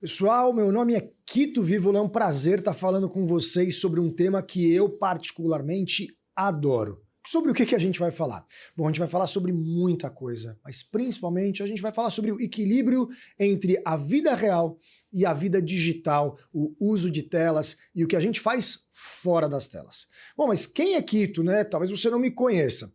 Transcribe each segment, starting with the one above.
Pessoal, meu nome é Quito Vívola, é um prazer estar falando com vocês sobre um tema que eu particularmente adoro. Sobre o que a gente vai falar? Bom, a gente vai falar sobre muita coisa, mas principalmente a gente vai falar sobre o equilíbrio entre a vida real e a vida digital, o uso de telas e o que a gente faz fora das telas. Bom, mas quem é Quito, né? Talvez você não me conheça.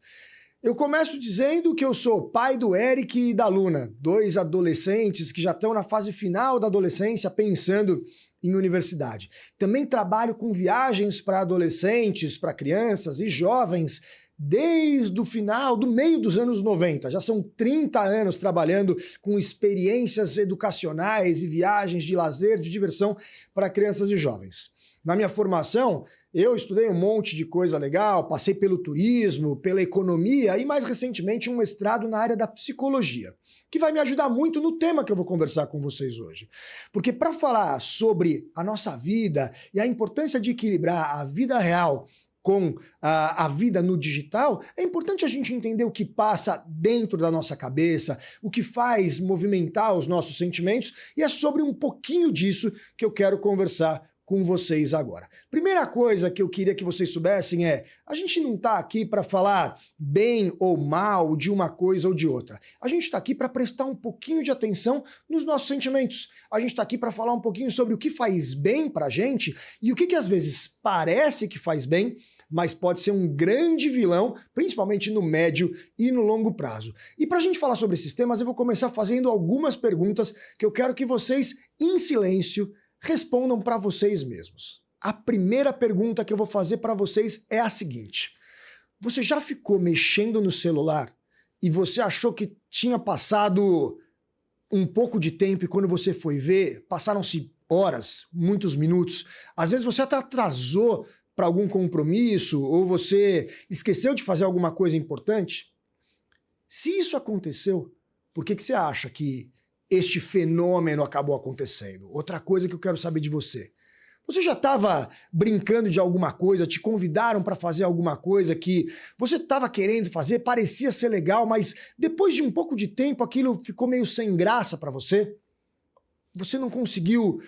Eu começo dizendo que eu sou pai do Eric e da Luna, dois adolescentes que já estão na fase final da adolescência pensando em universidade. Também trabalho com viagens para adolescentes, para crianças e jovens desde o final, do meio dos anos 90. Já são 30 anos trabalhando com experiências educacionais e viagens de lazer, de diversão para crianças e jovens. Na minha formação, eu estudei um monte de coisa legal, passei pelo turismo, pela economia e mais recentemente um mestrado na área da psicologia, que vai me ajudar muito no tema que eu vou conversar com vocês hoje. Porque para falar sobre a nossa vida e a importância de equilibrar a vida real com a vida no digital, é importante a gente entender o que passa dentro da nossa cabeça, o que faz movimentar os nossos sentimentos, e é sobre um pouquinho disso que eu quero conversar com vocês agora. Primeira coisa que eu queria que vocês soubessem é, a gente não está aqui para falar bem ou mal de uma coisa ou de outra. A gente está aqui para prestar um pouquinho de atenção nos nossos sentimentos. A gente está aqui para falar um pouquinho sobre o que faz bem para a gente e o que às vezes parece que faz bem, mas pode ser um grande vilão, principalmente no médio e no longo prazo. E para a gente falar sobre esses temas, eu vou começar fazendo algumas perguntas que eu quero que vocês, em silêncio, respondam para vocês mesmos. A primeira pergunta que eu vou fazer para vocês é a seguinte: você já ficou mexendo no celular e você achou que tinha passado um pouco de tempo e quando você foi ver, passaram-se horas, muitos minutos, às vezes você até atrasou para algum compromisso ou você esqueceu de fazer alguma coisa importante? Se isso aconteceu, por que você acha que este fenômeno acabou acontecendo? Outra coisa que eu quero saber de você. Você já estava brincando de alguma coisa, te convidaram para fazer alguma coisa que você estava querendo fazer, parecia ser legal, mas depois de um pouco de tempo aquilo ficou meio sem graça para você? Você não conseguiu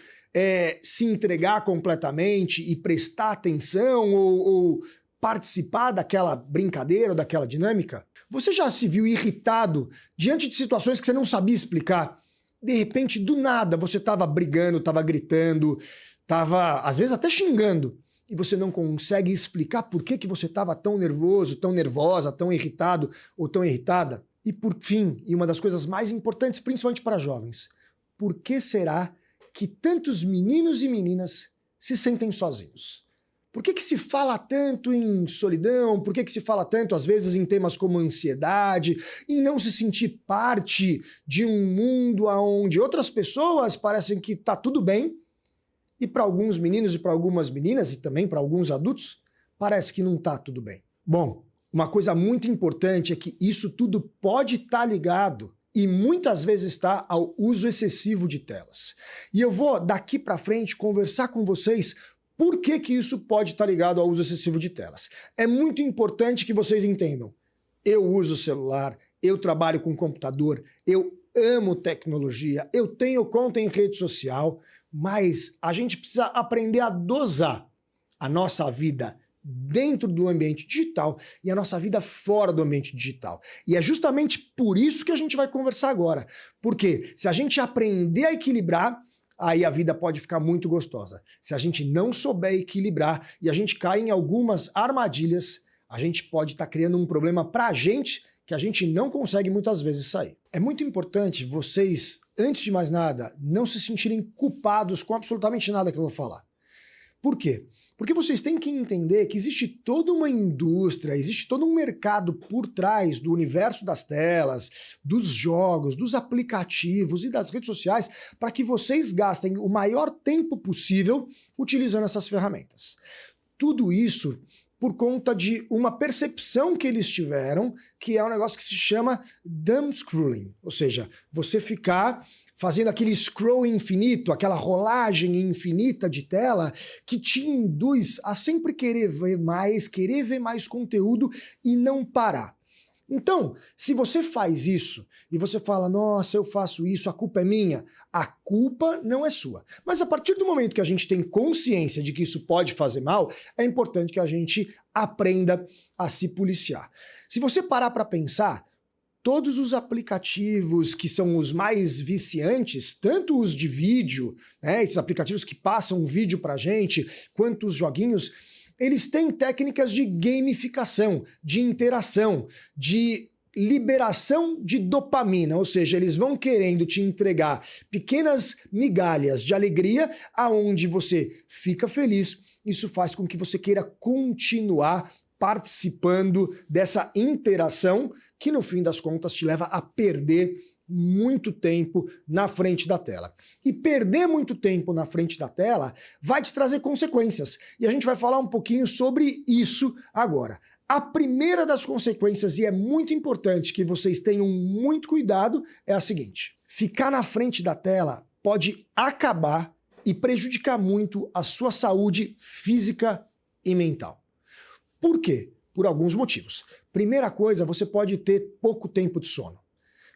se entregar completamente e prestar atenção ou participar daquela brincadeira ou daquela dinâmica? Você já se viu irritado diante de situações que você não sabia explicar? De repente, do nada, você estava brigando, estava gritando, estava, às vezes, até xingando, e você não consegue explicar por que você estava tão nervoso, tão nervosa, tão irritado ou tão irritada. E por fim, e uma das coisas mais importantes, principalmente para jovens, por que será que tantos meninos e meninas se sentem sozinhos? Por que se fala tanto em solidão? Por que se fala tanto, às vezes, em temas como ansiedade, em não se sentir parte de um mundo onde outras pessoas parecem que está tudo bem, e para alguns meninos e para algumas meninas, e também para alguns adultos, parece que não está tudo bem? Bom, uma coisa muito importante é que isso tudo pode estar ligado, e muitas vezes está ao uso excessivo de telas. E eu vou, daqui para frente, conversar com vocês por que isso pode estar ligado ao uso excessivo de telas. É muito importante que vocês entendam. Eu uso celular, eu trabalho com computador, eu amo tecnologia, eu tenho conta em rede social, mas a gente precisa aprender a dosar a nossa vida dentro do ambiente digital e a nossa vida fora do ambiente digital. E é justamente por isso que a gente vai conversar agora. Porque se a gente aprender a equilibrar, aí a vida pode ficar muito gostosa. Se a gente não souber equilibrar e a gente cai em algumas armadilhas, a gente pode estar criando um problema para a gente que a gente não consegue muitas vezes sair. É muito importante vocês, antes de mais nada, não se sentirem culpados com absolutamente nada que eu vou falar. Por quê? Porque vocês têm que entender que existe toda uma indústria, existe todo um mercado por trás do universo das telas, dos jogos, dos aplicativos e das redes sociais para que vocês gastem o maior tempo possível utilizando essas ferramentas. Tudo isso por conta de uma percepção que eles tiveram, que é um negócio que se chama dumb scrolling, ou seja, você ficar fazendo aquele scroll infinito, aquela rolagem infinita de tela que te induz a sempre querer ver mais conteúdo e não parar. Então, se você faz isso e você fala, nossa, eu faço isso, a culpa é minha, a culpa não é sua. Mas a partir do momento que a gente tem consciência de que isso pode fazer mal, é importante que a gente aprenda a se policiar. Se você parar para pensar, todos os aplicativos que são os mais viciantes, tanto os de vídeo, né, esses aplicativos que passam vídeo pra gente, quanto os joguinhos, eles têm técnicas de gamificação, de interação, de liberação de dopamina, ou seja, eles vão querendo te entregar pequenas migalhas de alegria aonde você fica feliz. Isso faz com que você queira continuar participando dessa interação que no fim das contas te leva a perder muito tempo na frente da tela. E perder muito tempo na frente da tela vai te trazer consequências. E a gente vai falar um pouquinho sobre isso agora. A primeira das consequências, e é muito importante que vocês tenham muito cuidado, é a seguinte: ficar na frente da tela pode acabar e prejudicar muito a sua saúde física e mental. Por quê? Por alguns motivos. Primeira coisa, você pode ter pouco tempo de sono.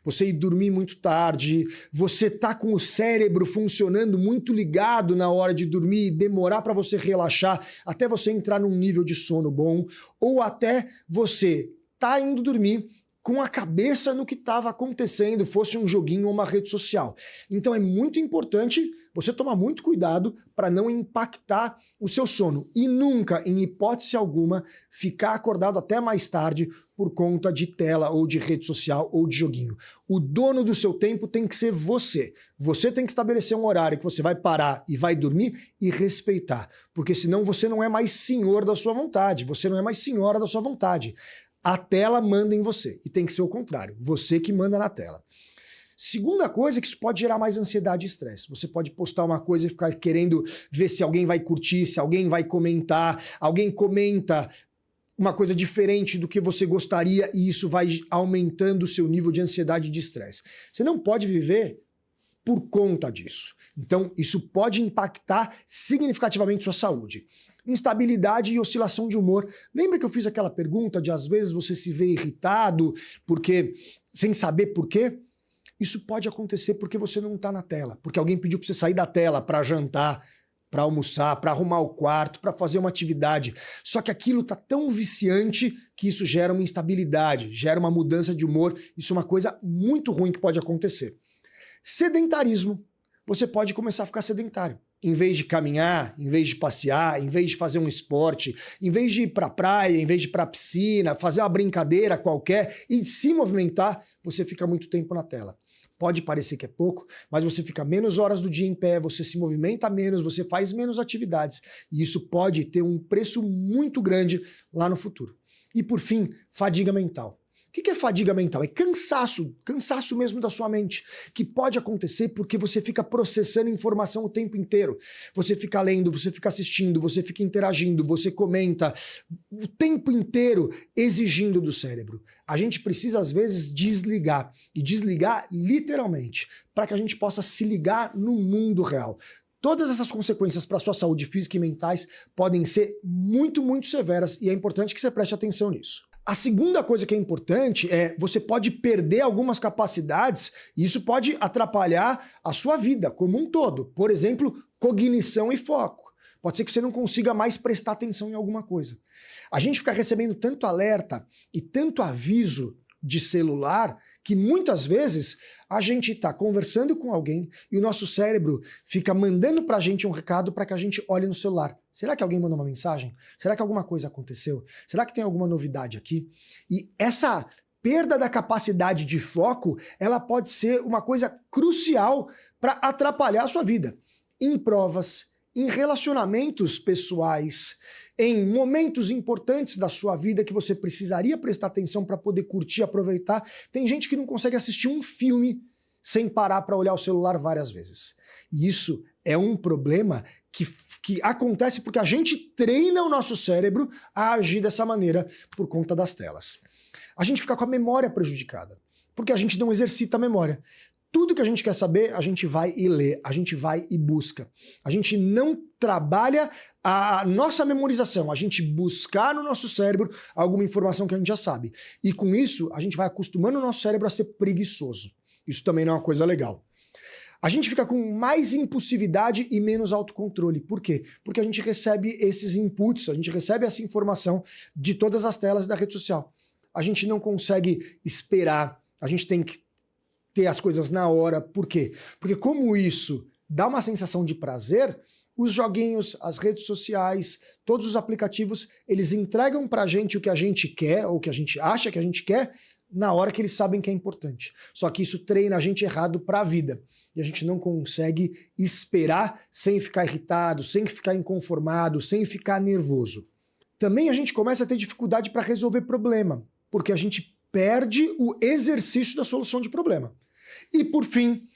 Você ir dormir muito tarde, você tá com o cérebro funcionando muito ligado na hora de dormir e demorar para você relaxar até você entrar num nível de sono bom, ou até você tá indo dormir com a cabeça no que estava acontecendo, fosse um joguinho ou uma rede social. Então é muito importante você tomar muito cuidado para não impactar o seu sono e nunca, em hipótese alguma, ficar acordado até mais tarde por conta de tela ou de rede social ou de joguinho. O dono do seu tempo tem que ser você. Você tem que estabelecer um horário que você vai parar e vai dormir e respeitar, porque senão você não é mais senhor da sua vontade, você não é mais senhora da sua vontade. A tela manda em você, e tem que ser o contrário, você que manda na tela. Segunda coisa é que isso pode gerar mais ansiedade e estresse. Você pode postar uma coisa e ficar querendo ver se alguém vai curtir, se alguém vai comentar, alguém comenta uma coisa diferente do que você gostaria e isso vai aumentando o seu nível de ansiedade e de estresse. Você não pode viver por conta disso. Então, isso pode impactar significativamente sua saúde. Instabilidade e oscilação de humor. Lembra que eu fiz aquela pergunta de às vezes você se vê irritado porque sem saber por quê? Isso pode acontecer porque você não está na tela, porque alguém pediu para você sair da tela para jantar, para almoçar, para arrumar o quarto, para fazer uma atividade. Só que aquilo está tão viciante que isso gera uma instabilidade, gera uma mudança de humor. Isso é uma coisa muito ruim que pode acontecer. Sedentarismo. Você pode começar a ficar sedentário. Em vez de caminhar, em vez de passear, em vez de fazer um esporte, em vez de ir para a praia, em vez de ir para a piscina, fazer uma brincadeira qualquer e se movimentar, você fica muito tempo na tela. Pode parecer que é pouco, mas você fica menos horas do dia em pé, você se movimenta menos, você faz menos atividades. E isso pode ter um preço muito grande lá no futuro. E por fim, fadiga mental. O que é fadiga mental? É cansaço mesmo da sua mente, que pode acontecer porque você fica processando informação o tempo inteiro. Você fica lendo, você fica assistindo, você fica interagindo, você comenta, o tempo inteiro exigindo do cérebro. A gente precisa, às vezes, desligar, e desligar literalmente, para que a gente possa se ligar no mundo real. Todas essas consequências para a sua saúde física e mentais podem ser muito, muito severas, e é importante que você preste atenção nisso. A segunda coisa que é importante é você pode perder algumas capacidades e isso pode atrapalhar a sua vida como um todo. Por exemplo, cognição e foco. Pode ser que você não consiga mais prestar atenção em alguma coisa. A gente fica recebendo tanto alerta e tanto aviso de celular que muitas vezes a gente está conversando com alguém e o nosso cérebro fica mandando para a gente um recado para que a gente olhe no celular. Será que alguém mandou uma mensagem? Será que alguma coisa aconteceu? Será que tem alguma novidade aqui? E essa perda da capacidade de foco, ela pode ser uma coisa crucial para atrapalhar a sua vida. Em provas, em relacionamentos pessoais, em momentos importantes da sua vida que você precisaria prestar atenção para poder curtir e aproveitar. Tem gente que não consegue assistir um filme sem parar para olhar o celular várias vezes. E isso é um problema que acontece porque a gente treina o nosso cérebro a agir dessa maneira por conta das telas. A gente fica com a memória prejudicada, porque a gente não exercita a memória. Tudo que a gente quer saber, a gente vai e lê, a gente vai e busca. A gente não trabalha a nossa memorização, a gente buscar no nosso cérebro alguma informação que a gente já sabe. E com isso, a gente vai acostumando o nosso cérebro a ser preguiçoso. Isso também não é uma coisa legal. A gente fica com mais impulsividade e menos autocontrole. Por quê? Porque a gente recebe esses inputs, a gente recebe essa informação de todas as telas da rede social. A gente não consegue esperar, a gente tem que ter as coisas na hora. Por quê? Porque como isso dá uma sensação de prazer, os joguinhos, as redes sociais, todos os aplicativos, eles entregam pra gente o que a gente quer, ou o que a gente acha que a gente quer, na hora que eles sabem que é importante. Só que isso treina a gente errado pra vida. E a gente não consegue esperar sem ficar irritado, sem ficar inconformado, sem ficar nervoso. Também a gente começa a ter dificuldade para resolver problema, porque a gente perde o exercício da solução de problema. E por fim,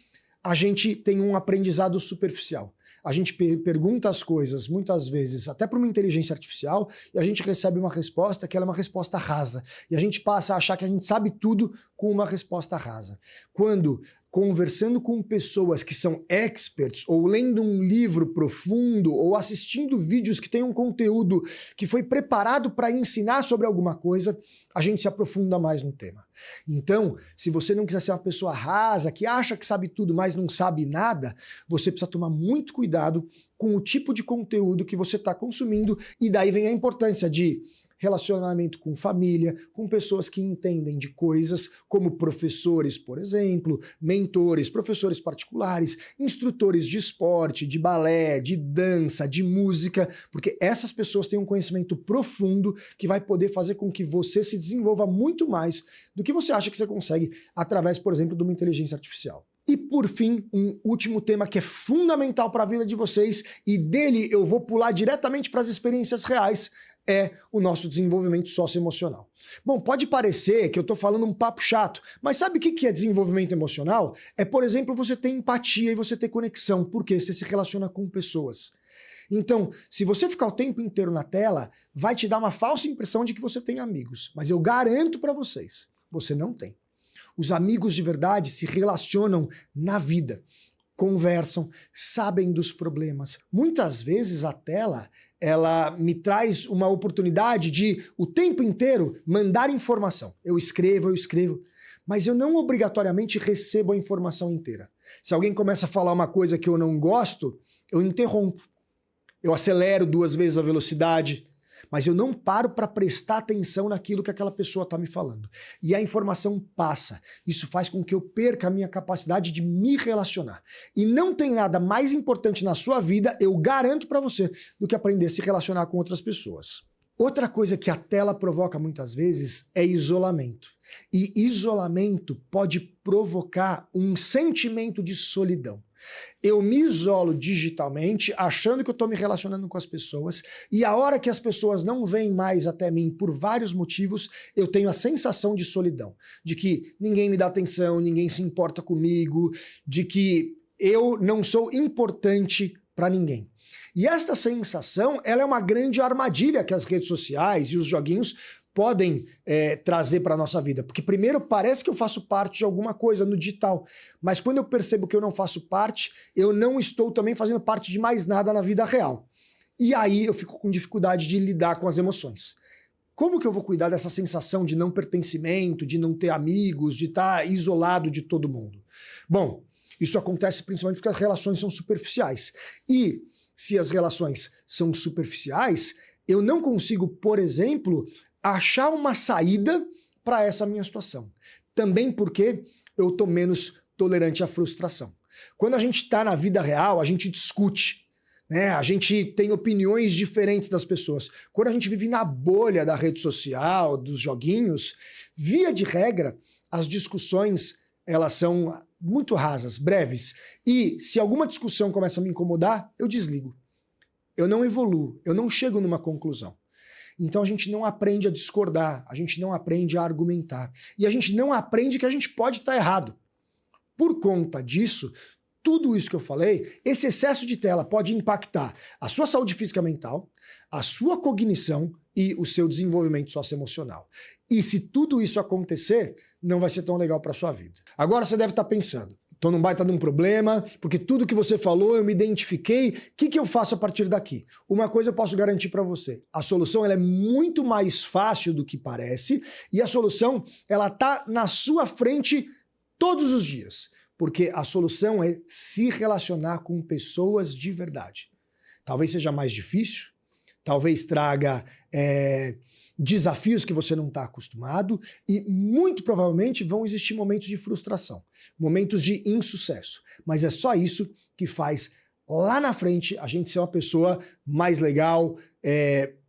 a gente tem um aprendizado superficial. A gente pergunta as coisas, muitas vezes, até para uma inteligência artificial, e a gente recebe uma resposta que ela é uma resposta rasa. E a gente passa a achar que a gente sabe tudo com uma resposta rasa. Quando, conversando com pessoas que são experts, ou lendo um livro profundo, ou assistindo vídeos que têm um conteúdo que foi preparado para ensinar sobre alguma coisa, a gente se aprofunda mais no tema. Então, se você não quiser ser uma pessoa rasa, que acha que sabe tudo, mas não sabe nada, você precisa tomar muito cuidado com o tipo de conteúdo que você está consumindo, e daí vem a importância de relacionamento com família, com pessoas que entendem de coisas, como professores, por exemplo, mentores, professores particulares, instrutores de esporte, de balé, de dança, de música, porque essas pessoas têm um conhecimento profundo que vai poder fazer com que você se desenvolva muito mais do que você acha que você consegue através, por exemplo, de uma inteligência artificial. E por fim, um último tema que é fundamental para a vida de vocês, e dele eu vou pular diretamente para as experiências reais, é o nosso desenvolvimento socioemocional. Bom, pode parecer que eu estou falando um papo chato, mas sabe o que é desenvolvimento emocional? É, por exemplo, você ter empatia e você ter conexão, porque você se relaciona com pessoas. Então, se você ficar o tempo inteiro na tela, vai te dar uma falsa impressão de que você tem amigos, mas eu garanto para vocês, você não tem. Os amigos de verdade se relacionam na vida, conversam, sabem dos problemas. Muitas vezes a tela, ela me traz uma oportunidade de, o tempo inteiro, mandar informação. Eu escrevo, mas eu não obrigatoriamente recebo a informação inteira. Se alguém começa a falar uma coisa que eu não gosto, eu interrompo. Eu acelero 2 vezes a velocidade, mas eu não paro para prestar atenção naquilo que aquela pessoa está me falando. E a informação passa. Isso faz com que eu perca a minha capacidade de me relacionar. E não tem nada mais importante na sua vida, eu garanto para você, do que aprender a se relacionar com outras pessoas. Outra coisa que a tela provoca muitas vezes é isolamento. E isolamento pode provocar um sentimento de solidão. Eu me isolo digitalmente, achando que eu estou me relacionando com as pessoas, e a hora que as pessoas não vêm mais até mim por vários motivos, eu tenho a sensação de solidão, de que ninguém me dá atenção, ninguém se importa comigo, de que eu não sou importante para ninguém. E esta sensação, ela é uma grande armadilha que as redes sociais e os joguinhos podem trazer para a nossa vida. Porque primeiro parece que eu faço parte de alguma coisa no digital, mas quando eu percebo que eu não faço parte, eu não estou também fazendo parte de mais nada na vida real. E aí eu fico com dificuldade de lidar com as emoções. Como que eu vou cuidar dessa sensação de não pertencimento, de não ter amigos, de estar isolado de todo mundo? Bom, isso acontece principalmente porque as relações são superficiais. E se as relações são superficiais, eu não consigo, por exemplo, achar uma saída para essa minha situação. Também porque eu estou menos tolerante à frustração. Quando a gente está na vida real, a gente discute, né? A gente tem opiniões diferentes das pessoas. Quando a gente vive na bolha da rede social, dos joguinhos, via de regra, as discussões elas são muito rasas, breves. E se alguma discussão começa a me incomodar, eu desligo. Eu não evoluo, eu não chego numa conclusão. Então a gente não aprende a discordar, a gente não aprende a argumentar. E a gente não aprende que a gente pode estar errado. Por conta disso, tudo isso que eu falei, esse excesso de tela pode impactar a sua saúde física e mental, a sua cognição e o seu desenvolvimento socioemocional. E se tudo isso acontecer, não vai ser tão legal para a sua vida. Agora você deve estar pensando, Tô num baita de um problema, porque tudo que você falou eu me identifiquei. O que eu faço a partir daqui? Uma coisa eu posso garantir para você. A solução ela é muito mais fácil do que parece e a solução ela tá na sua frente todos os dias. Porque a solução é se relacionar com pessoas de verdade. Talvez seja mais difícil, talvez traga desafios que você não está acostumado e muito provavelmente vão existir momentos de frustração, momentos de insucesso. Mas é só isso que faz lá na frente a gente ser uma pessoa mais legal,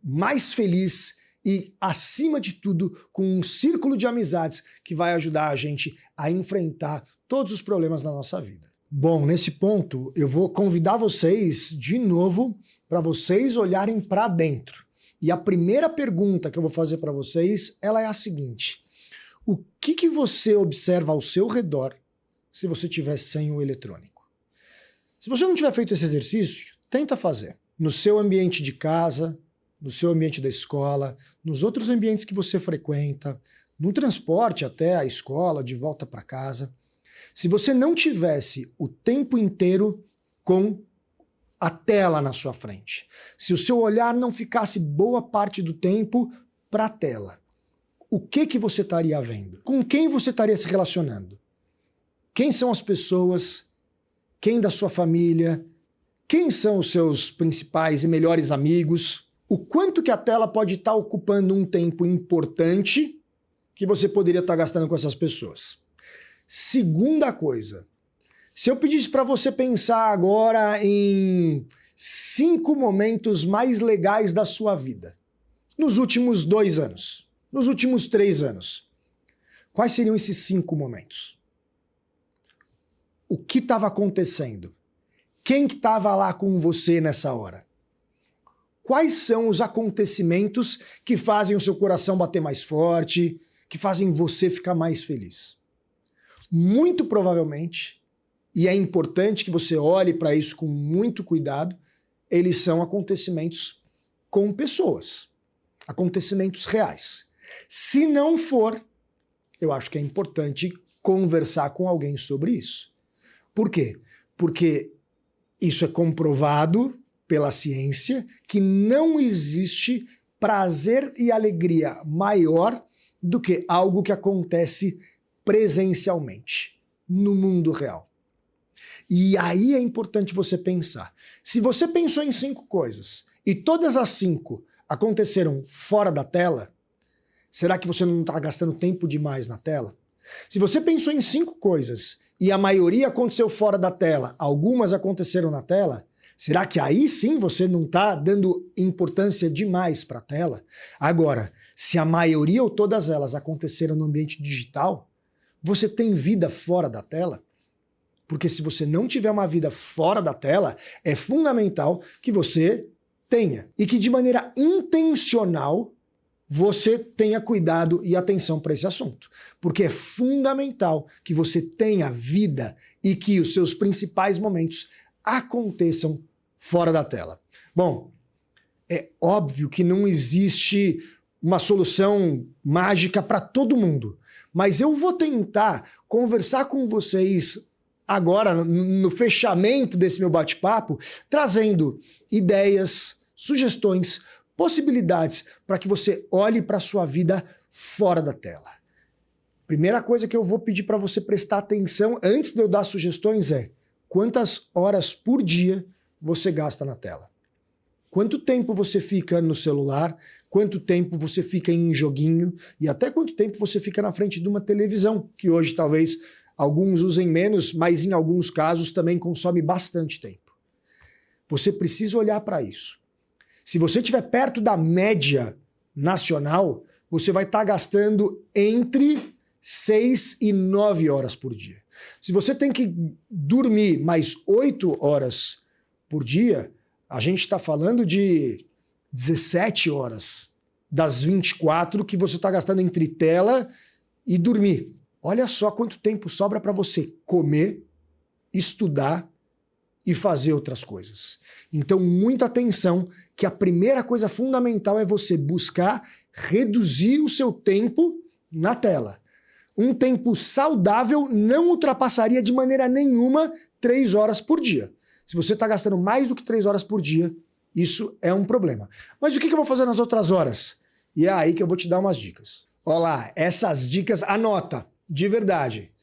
mais feliz e, acima de tudo, com um círculo de amizades que vai ajudar a gente a enfrentar todos os problemas da nossa vida. Bom, nesse ponto eu vou convidar vocês de novo para vocês olharem para dentro. E a primeira pergunta que eu vou fazer para vocês, ela é a seguinte: o que você observa ao seu redor se você estiver sem o eletrônico? Se você não tiver feito esse exercício, tenta fazer. No seu ambiente de casa, no seu ambiente da escola, nos outros ambientes que você frequenta, no transporte até a escola, de volta para casa. Se você não tivesse o tempo inteiro com a tela na sua frente, se o seu olhar não ficasse boa parte do tempo para a tela, o que você estaria vendo? Com quem você estaria se relacionando? Quem são as pessoas? Quem da sua família? Quem são os seus principais e melhores amigos? O quanto que a tela pode estar ocupando um tempo importante que você poderia estar gastando com essas pessoas? Segunda coisa, se eu pedisse para você pensar agora em 5 momentos mais legais da sua vida, nos últimos 2 anos, nos últimos 3 anos, quais seriam esses 5 momentos? O que estava acontecendo? Quem que estava lá com você nessa hora? Quais são os acontecimentos que fazem o seu coração bater mais forte, que fazem você ficar mais feliz? Muito provavelmente, e é importante que você olhe para isso com muito cuidado, eles são acontecimentos com pessoas, acontecimentos reais. Se não for, eu acho que é importante conversar com alguém sobre isso. Por quê? Porque isso é comprovado pela ciência que não existe prazer e alegria maior do que algo que acontece presencialmente, no mundo real. E aí é importante você pensar. Se você pensou em 5 coisas e todas as 5 aconteceram fora da tela, será que você não está gastando tempo demais na tela? Se você pensou em 5 coisas e a maioria aconteceu fora da tela, algumas aconteceram na tela, será que aí sim você não está dando importância demais para a tela? Agora, se a maioria ou todas elas aconteceram no ambiente digital, você tem vida fora da tela? Porque se você não tiver uma vida fora da tela, é fundamental que você tenha. E que de maneira intencional você tenha cuidado e atenção para esse assunto. Porque é fundamental que você tenha vida e que os seus principais momentos aconteçam fora da tela. Bom, é óbvio que não existe uma solução mágica para todo mundo, mas eu vou tentar conversar com vocês agora, no fechamento desse meu bate-papo, trazendo ideias, sugestões, possibilidades para que você olhe para a sua vida fora da tela. Primeira coisa que eu vou pedir para você prestar atenção antes de eu dar sugestões é: quantas horas por dia você gasta na tela? Quanto tempo você fica no celular? Quanto tempo você fica em joguinho? E até quanto tempo você fica na frente de uma televisão, que hoje talvez alguns usem menos, mas em alguns casos também consome bastante tempo. Você precisa olhar para isso. Se você estiver perto da média nacional, você vai estar gastando entre 6 e 9 horas por dia. Se você tem que dormir mais 8 horas por dia, a gente está falando de 17 horas das 24 que você está gastando entre tela e dormir. Olha só quanto tempo sobra para você comer, estudar e fazer outras coisas. Então, muita atenção, que a primeira coisa fundamental é você buscar reduzir o seu tempo na tela. Um tempo saudável não ultrapassaria de maneira nenhuma 3 horas por dia. Se você está gastando mais do que 3 horas por dia, isso é um problema. Mas o que eu vou fazer nas outras horas? E é aí que eu vou te dar umas dicas. Olha lá, essas dicas, anota, de verdade.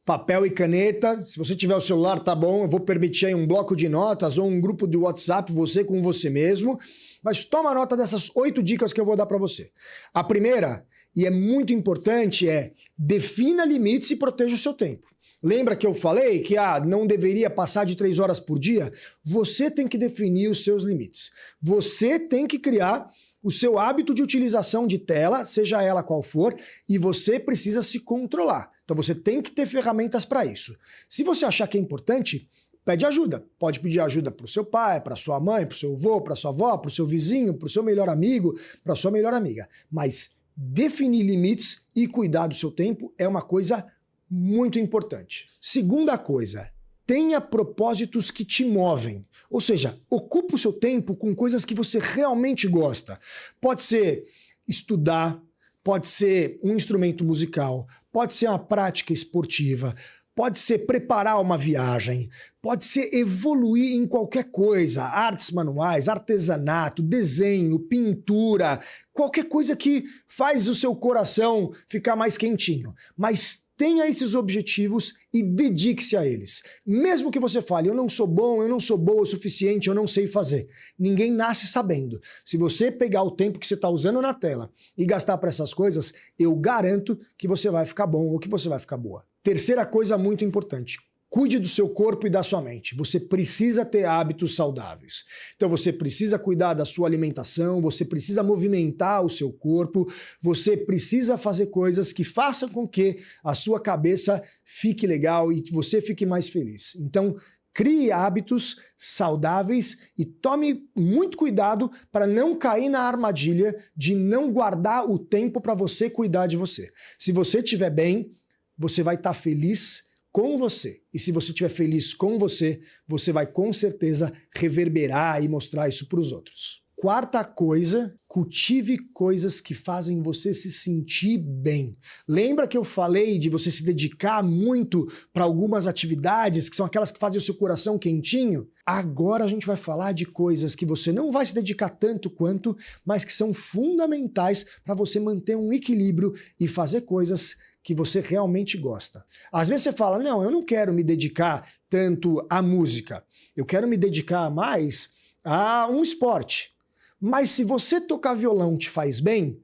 Papel e caneta, se você tiver o celular, tá bom, eu vou permitir aí um bloco de notas ou um grupo de WhatsApp, você com você mesmo, mas toma nota dessas 8 dicas que eu vou dar para você. A primeira, e é muito importante, é defina limites e proteja o seu tempo. Lembra que eu falei que não deveria passar de 3 horas por dia? Você tem que definir os seus limites. Você tem que criar o seu hábito de utilização de tela, seja ela qual for, e você precisa se controlar. Então você tem que ter ferramentas para isso. Se você achar que é importante, pede ajuda. Pode pedir ajuda para o seu pai, para sua mãe, para o seu avô, para sua avó, para o seu vizinho, para o seu melhor amigo, para sua melhor amiga. Mas definir limites e cuidar do seu tempo é uma coisa muito importante. Segunda coisa, tenha propósitos que te movem. Ou seja, ocupa o seu tempo com coisas que você realmente gosta. Pode ser estudar, pode ser um instrumento musical, pode ser uma prática esportiva, pode ser preparar uma viagem, pode ser evoluir em qualquer coisa, artes manuais, artesanato, desenho, pintura, qualquer coisa que faz o seu coração ficar mais quentinho. Mas tenha esses objetivos e dedique-se a eles. Mesmo que você fale, eu não sou bom, eu não sou boa o suficiente, eu não sei fazer. Ninguém nasce sabendo. Se você pegar o tempo que você está usando na tela e gastar para essas coisas, eu garanto que você vai ficar bom ou que você vai ficar boa. Terceira coisa muito importante. Cuide do seu corpo e da sua mente. Você precisa ter hábitos saudáveis. Então você precisa cuidar da sua alimentação, você precisa movimentar o seu corpo, você precisa fazer coisas que façam com que a sua cabeça fique legal e que você fique mais feliz. Então, crie hábitos saudáveis e tome muito cuidado para não cair na armadilha de não guardar o tempo para você cuidar de você. Se você estiver bem, você vai estar feliz com você. E se você estiver feliz com você, você vai com certeza reverberar e mostrar isso para os outros. Quarta coisa, cultive coisas que fazem você se sentir bem. Lembra que eu falei de você se dedicar muito para algumas atividades que são aquelas que fazem o seu coração quentinho? Agora a gente vai falar de coisas que você não vai se dedicar tanto quanto, mas que são fundamentais para você manter um equilíbrio e fazer coisas que você realmente gosta. Às vezes você fala, não, eu não quero me dedicar tanto à música, eu quero me dedicar mais a um esporte. Mas se você tocar violão te faz bem,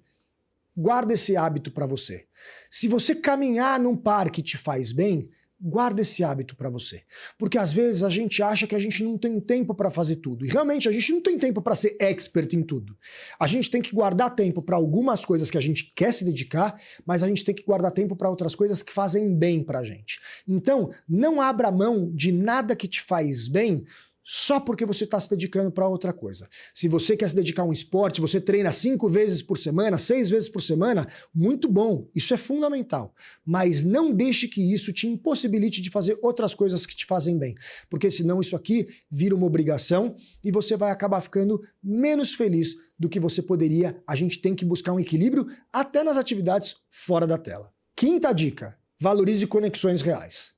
guarda esse hábito para você. Se você caminhar num parque te faz bem, guarda esse hábito para você. Porque às vezes a gente acha que a gente não tem tempo para fazer tudo. E realmente a gente não tem tempo para ser expert em tudo. A gente tem que guardar tempo para algumas coisas que a gente quer se dedicar, mas a gente tem que guardar tempo para outras coisas que fazem bem pra gente. Então, não abra mão de nada que te faz bem só porque você está se dedicando para outra coisa. Se você quer se dedicar a um esporte, você treina 5 vezes por semana, 6 vezes por semana, muito bom, isso é fundamental. Mas não deixe que isso te impossibilite de fazer outras coisas que te fazem bem, porque senão isso aqui vira uma obrigação e você vai acabar ficando menos feliz do que você poderia. A gente tem que buscar um equilíbrio até nas atividades fora da tela. Quinta dica, valorize conexões reais.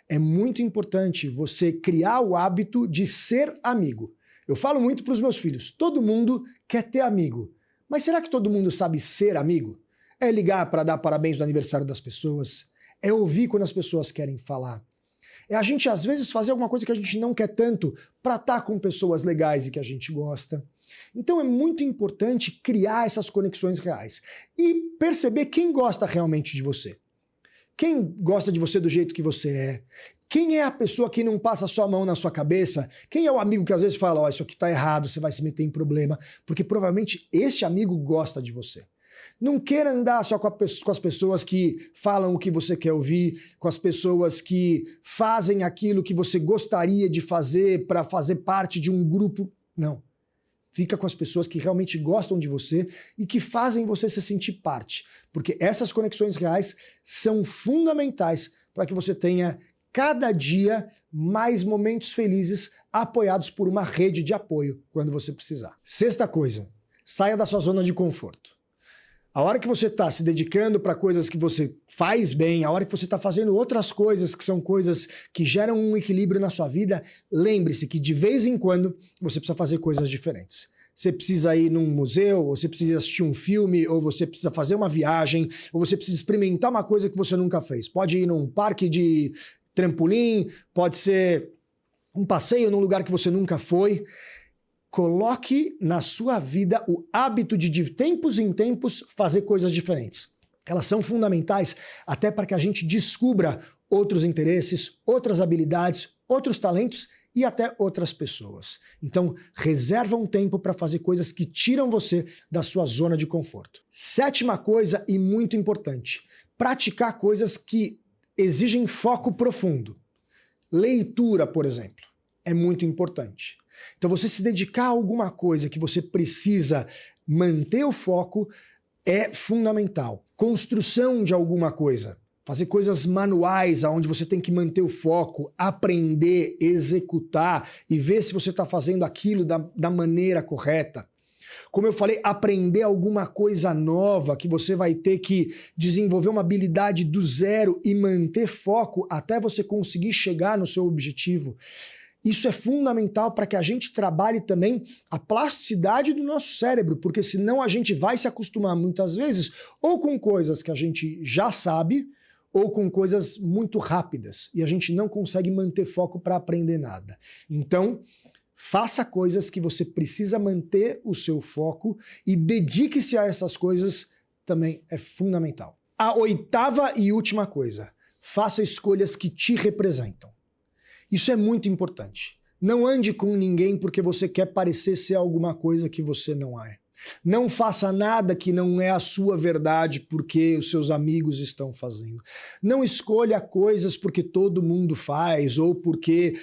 É muito importante você criar o hábito de ser amigo. Eu falo muito para os meus filhos, todo mundo quer ter amigo. Mas será que todo mundo sabe ser amigo? É ligar para dar parabéns no aniversário das pessoas, é ouvir quando as pessoas querem falar. É a gente, às vezes, fazer alguma coisa que a gente não quer tanto para estar com pessoas legais e que a gente gosta. Então é muito importante criar essas conexões reais e perceber quem gosta realmente de você. Quem gosta de você do jeito que você é? Quem é a pessoa que não passa só a mão na sua cabeça? Quem é o amigo que às vezes fala, ó, isso aqui tá errado, você vai se meter em problema? Porque provavelmente esse amigo gosta de você. Não queira andar só com as pessoas que falam o que você quer ouvir, com as pessoas que fazem aquilo que você gostaria de fazer para fazer parte de um grupo. Não. Fica com as pessoas que realmente gostam de você e que fazem você se sentir parte. Porque essas conexões reais são fundamentais para que você tenha cada dia mais momentos felizes apoiados por uma rede de apoio quando você precisar. Sexta coisa, saia da sua zona de conforto. A hora que você está se dedicando para coisas que você faz bem, a hora que você está fazendo outras coisas que são coisas que geram um equilíbrio na sua vida, lembre-se que de vez em quando você precisa fazer coisas diferentes. Você precisa ir num museu, ou você precisa assistir um filme, ou você precisa fazer uma viagem, ou você precisa experimentar uma coisa que você nunca fez. Pode ir num parque de trampolim, pode ser um passeio num lugar que você nunca foi. Coloque na sua vida o hábito de tempos em tempos, fazer coisas diferentes. Elas são fundamentais até para que a gente descubra outros interesses, outras habilidades, outros talentos e até outras pessoas. Então, reserva um tempo para fazer coisas que tiram você da sua zona de conforto. 7ª coisa e muito importante, praticar coisas que exigem foco profundo. Leitura, por exemplo, é muito importante. Então, você se dedicar a alguma coisa que você precisa manter o foco é fundamental. Construção de alguma coisa. Fazer coisas manuais, onde você tem que manter o foco, aprender, executar e ver se você está fazendo aquilo da maneira correta. Como eu falei, aprender alguma coisa nova que você vai ter que desenvolver uma habilidade do zero e manter foco até você conseguir chegar no seu objetivo. Isso é fundamental para que a gente trabalhe também a plasticidade do nosso cérebro, porque senão a gente vai se acostumar muitas vezes ou com coisas que a gente já sabe ou com coisas muito rápidas e a gente não consegue manter foco para aprender nada. Então, faça coisas que você precisa manter o seu foco e dedique-se a essas coisas também é fundamental. A 8ª e última coisa, faça escolhas que te representam. Isso é muito importante. Não ande com ninguém porque você quer parecer ser alguma coisa que você não é. Não faça nada que não é a sua verdade porque os seus amigos estão fazendo. Não escolha coisas porque todo mundo faz ou porque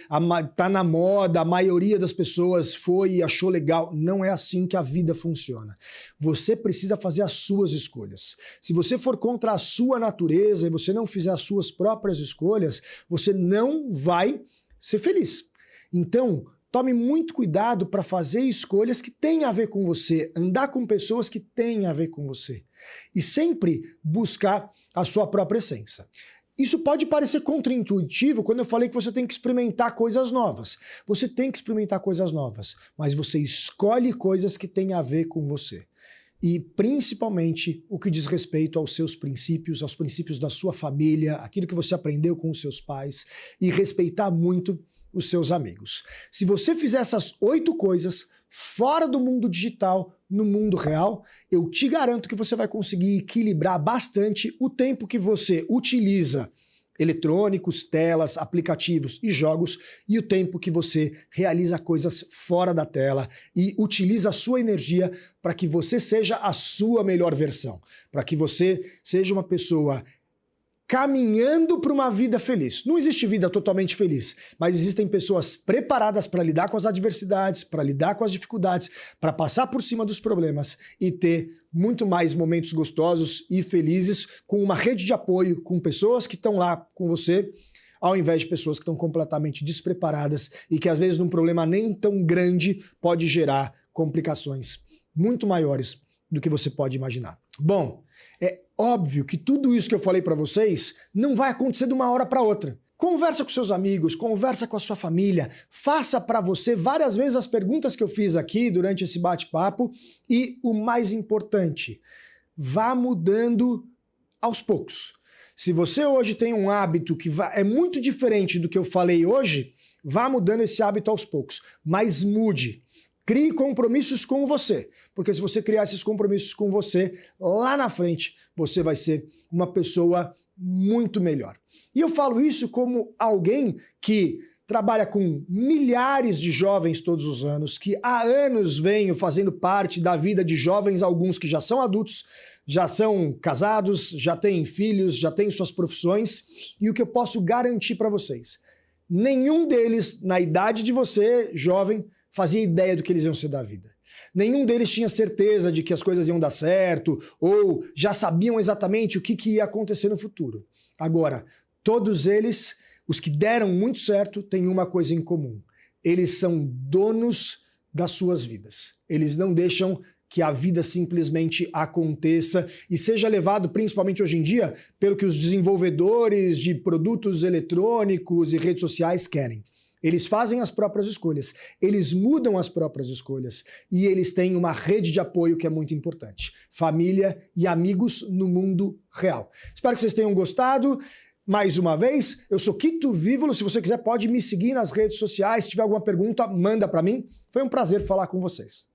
tá na moda, a maioria das pessoas foi e achou legal. Não é assim que a vida funciona. Você precisa fazer as suas escolhas. Se você for contra a sua natureza e você não fizer as suas próprias escolhas, você não vai ser feliz. Então, tome muito cuidado para fazer escolhas que têm a ver com você, andar com pessoas que têm a ver com você e sempre buscar a sua própria essência. Isso pode parecer contraintuitivo quando eu falei que você tem que experimentar coisas novas. Você tem que experimentar coisas novas, mas você escolhe coisas que têm a ver com você. E principalmente o que diz respeito aos seus princípios, aos princípios da sua família, aquilo que você aprendeu com os seus pais e respeitar muito os seus amigos. Se você fizer essas 8 coisas fora do mundo digital, no mundo real, eu te garanto que você vai conseguir equilibrar bastante o tempo que você utiliza eletrônicos, telas, aplicativos e jogos e o tempo que você realiza coisas fora da tela e utiliza a sua energia para que você seja a sua melhor versão, para que você seja uma pessoa caminhando para uma vida feliz. Não existe vida totalmente feliz, mas existem pessoas preparadas para lidar com as adversidades, para lidar com as dificuldades, para passar por cima dos problemas e ter muito mais momentos gostosos e felizes com uma rede de apoio, com pessoas que estão lá com você, ao invés de pessoas que estão completamente despreparadas e que às vezes num problema nem tão grande pode gerar complicações muito maiores do que você pode imaginar. Bom, é óbvio que tudo isso que eu falei para vocês não vai acontecer de uma hora para outra. Conversa com seus amigos, conversa com a sua família, faça para você várias vezes as perguntas que eu fiz aqui durante esse bate-papo e o mais importante, vá mudando aos poucos. Se você hoje tem um hábito que é muito diferente do que eu falei hoje, vá mudando esse hábito aos poucos, mas mude. Crie compromissos com você, porque se você criar esses compromissos com você, lá na frente você vai ser uma pessoa muito melhor. E eu falo isso como alguém que trabalha com milhares de jovens todos os anos, que há anos venho fazendo parte da vida de jovens, alguns que já são adultos, já são casados, já têm filhos, já têm suas profissões, e o que eu posso garantir para vocês, nenhum deles, na idade de você, jovem, fazia ideia do que eles iam ser da vida. Nenhum deles tinha certeza de que as coisas iam dar certo ou já sabiam exatamente o que ia acontecer no futuro. Agora, todos eles, os que deram muito certo, têm uma coisa em comum. Eles são donos das suas vidas. Eles não deixam que a vida simplesmente aconteça e seja levado, principalmente hoje em dia, pelo que os desenvolvedores de produtos eletrônicos e redes sociais querem. Eles fazem as próprias escolhas, eles mudam as próprias escolhas e eles têm uma rede de apoio que é muito importante. Família e amigos no mundo real. Espero que vocês tenham gostado. Mais uma vez, eu sou Quito Vívolo. Se você quiser, pode me seguir nas redes sociais. Se tiver alguma pergunta, manda para mim. Foi um prazer falar com vocês.